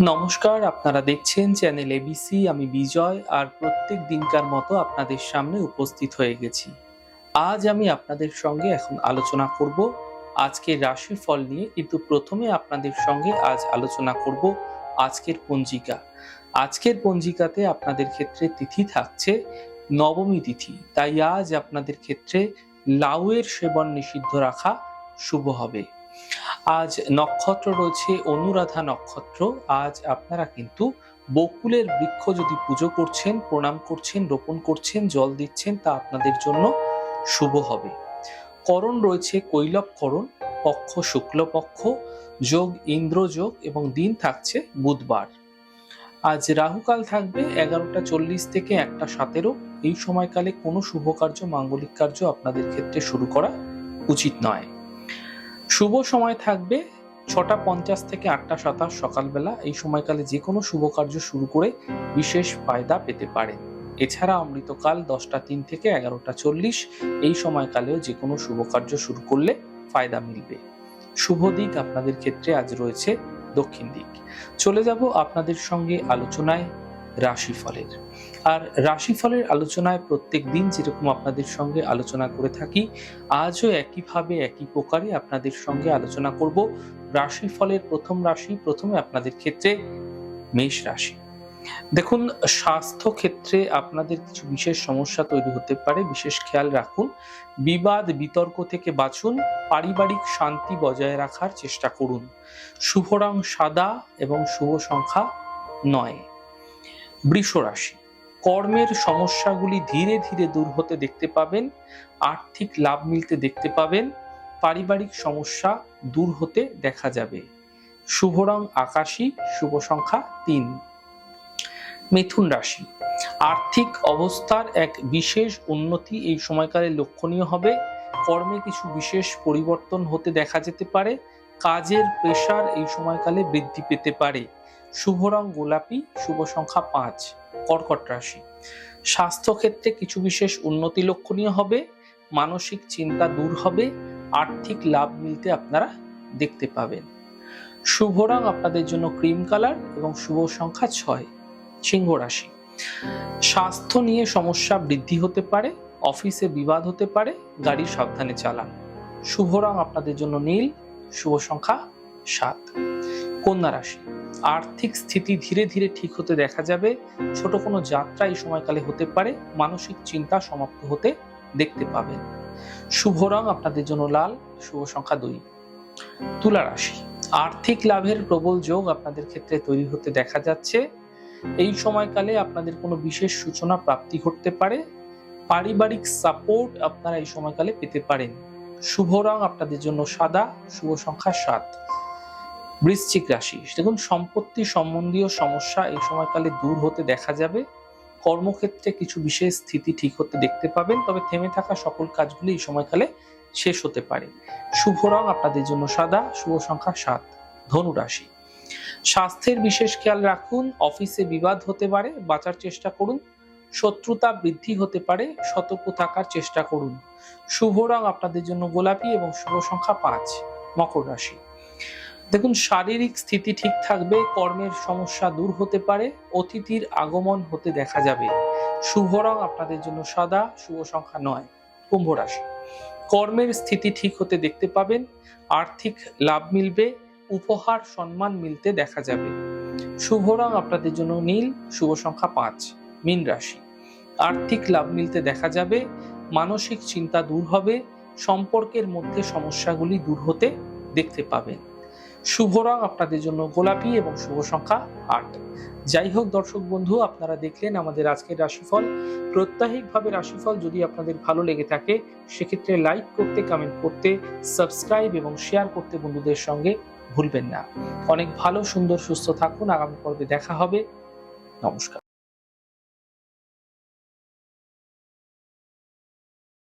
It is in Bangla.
নমস্কার, আপনারা দেখছেন চ্যানেল এবিসি। আমি বিজয়, আর প্রত্যেক দিনকার মতো আপনাদের সামনে উপস্থিত হয়ে গেছি। আজ আমি আপনাদের সঙ্গে এখন আলোচনা করব আজকের রাশিফল নিয়ে, কিন্তু প্রথমে আপনাদের সঙ্গে আজ আলোচনা করব আজকের পঞ্জিকা। আজকের পঞ্জিকাতে আপনাদের ক্ষেত্রে তিথি থাকছে নবমী তিথি, তাই আজ আপনাদের ক্ষেত্রে লাউয়ের সেবন নিষিদ্ধ রাখা শুভ হবে। আজ নক্ষত্র রয়েছে অনুরাধা নক্ষত্র। আজ আপনারা কিন্তু বকুলের বৃক্ষ যদি পুজো করছেন, প্রণাম করছেন, রোপণ করছেন, জল দিচ্ছেন, তা আপনাদের জন্য শুভ হবে। করণ রয়েছে কৈলব করণ, পক্ষ শুক্লপক্ষ, যোগ ইন্দ্রযোগ এবং দিন থাকছে বুধবার। আজ রাহুকাল থাকবে 11টা 40 থেকে 1টা 17। এই সময়কালে কোনো শুভ কার্য, মাঙ্গলিক কার্য আপনাদের ক্ষেত্রে শুরু করা উচিত নয়। শুভ সময় থাকবে 6টা 50 থেকে 8টা 27 সকালবেলা। এই সময়কালে যে কোনো শুভ কার্য শুরু করে বিশেষ ফায়দা পেতে পারেন। এছাড়া অমৃতকাল 10টা 3 থেকে 11টা 40। এই সময়কালেও যে কোনো শুভ কার্য শুরু করলে ফায়দা মিলবে। শুভ দিক আপনাদের ক্ষেত্রে আজ রয়েছে দক্ষিণ দিক। চলে যাব আপনাদের সঙ্গে আলোচনায় রাশিফলের। আর রাশিফলের আলোচনায় প্রত্যেক দিন যেরকম আপনাদের সঙ্গে আলোচনা করে থাকি, আজও একইভাবে একই প্রকারে আপনাদের সঙ্গে আলোচনা করব রাশিফলের প্রথম রাশি। প্রথমে আপনাদের ক্ষেত্রে মেষ রাশি। দেখুন, স্বাস্থ্য ক্ষেত্রে আপনাদের কিছু বিশেষ সমস্যা তৈরি হতে পারে, বিশেষ খেয়াল রাখুন। বিবাদ বিতর্ক থেকে বাঁচুন, পারিবারিক শান্তি বজায় রাখার চেষ্টা করুন। শুভ রং সাদা এবং শুভ সংখ্যা 9। বৃষ রাশি। কর্মের সমস্যাগুলি ধীরে ধীরে দূর হতে দেখতে পাবেন, আর্থিক লাভ মিলতে দেখতে পাবেন, পারিবারিক সমস্যা দূর হতে দেখা যাবে। শুভ রং আকাশী, শুভ সংখ্যা 3। মিথুন রাশি। আর্থিক অবস্থার এক বিশেষ উন্নতি এই সময়কালে লক্ষণীয় হবে। কর্মে কিছু বিশেষ পরিবর্তন হতে দেখা যেতে পারে। কাজের প্রেসার এই সময়কালে বৃদ্ধি পেতে পারে। শুভ রং গোলাপি, শুভ সংখ্যা 5। কর্কট রাশি। স্বাস্থ্য ক্ষেত্রে কিছু বিশেষ উন্নতি লক্ষণীয় হবে। মানসিক চিন্তা দূর হবে। আর্থিক লাভ মিলতে আপনারা দেখতে পাবেন। শুভ রং আপনাদের জন্য ক্রিম কালার এবং শুভ সংখ্যা 6। সিংহ রাশি। স্বাস্থ্য নিয়ে সমস্যা বৃদ্ধি হতে পারে, অফিসে বিবাদ হতে পারে, গাড়ি সাবধানে চালান। শুভ রং আপনাদের জন্য নীল, শুভ সংখ্যা 7। কন্যা রাশি। আর্থিক স্থিতি ধীরে ধীরে ঠিক হতে দেখা যাবে। ছোট কোনো যাত্রা এই সময়কালে হতে পারে। মানসিক চিন্তা সমাপ্ত হতে দেখতে পাবেন। শুভ রং আপনাদের জন্য লাল, শুভ সংখ্যা 2। তুলা রাশি। আর্থিক লাভের প্রবল যোগ আপনাদের ক্ষেত্রে তৈরি হতে দেখা যাচ্ছে। এই সময়কালে আপনাদের কোনো বিশেষ সূচনা প্রাপ্তি ঘটতে পারে। পারিবারিক সাপোর্ট আপনারা এই সময়কালে পেতে পারেন। শুভ রং আপনাদের জন্য সাদা, শুভ সংখ্যা 7। বৃশ্চিক রাশি। দেখুন, সম্পত্তি সম্বন্ধীয় সমস্যা এই সময়কালে দূর হতে দেখা যাবে। কর্মক্ষেত্রে কিছু বিশেষ স্থিতি ঠিক হতে দেখতে পাবেন, তবে থেমে থাকা সকল কাজগুলি এই সময়কালে শেষ হতে পারে। শুভ রং আপনাদের জন্য সাদা, শুভ সংখ্যা 7। ধনু রাশি। স্বাস্থ্যের বিশেষ খেয়াল রাখুন। অফিসে বিবাদ হতে পারে, বাঁচার চেষ্টা করুন। শত্রুতা বৃদ্ধি হতে পারে, সতর্ক থাকার চেষ্টা করুন। শুভ রং আপনাদের জন্য গোলাপি এবং শুভ সংখ্যা 5। মকর রাশি। দেখুন, শারীরিক স্থিতি ঠিক থাকবে। কর্মের সমস্যা দূর হতে পারে। অতিথির আগমন হতে দেখা যাবে। শুভ রং আপনাদের জন্য সাদা, শুভ সংখ্যা 9। কুম্ভ রাশি। কর্মের স্থিতি ঠিক হতে দেখতে পাবেন। আর্থিক লাভ মিলবে। উপহার সম্মান মিলতে দেখা যাবে। শুভ রং আপনাদের জন্য নীল, শুভ সংখ্যা 5। মীন রাশি। আর্থিক লাভ মিলতে দেখা যাবে। মানসিক চিন্তা দূর হবে। সম্পর্কের মধ্যে সমস্যাগুলি দূর হতে দেখতে পাবেন। শুভ রং আপনাদের জন্য গোলাপি এবং শুভ সংখ্যা 8। যাই হোক দর্শক বন্ধু, আপনারা দেখলেন আমাদের আজকের রাশিফল। প্রত্যাহিকভাবে রাশিফল যদি আপনাদের ভালো লেগে থাকে, সেক্ষেত্রে লাইক করতে, কমেন্ট করতে, সাবস্ক্রাইব এবং শেয়ার করতে বন্ধুদের সঙ্গে ভুলবেন না। অনেক ভালো, সুন্দর, সুস্থ থাকুন। আগামী পর্বে দেখা হবে। নমস্কার।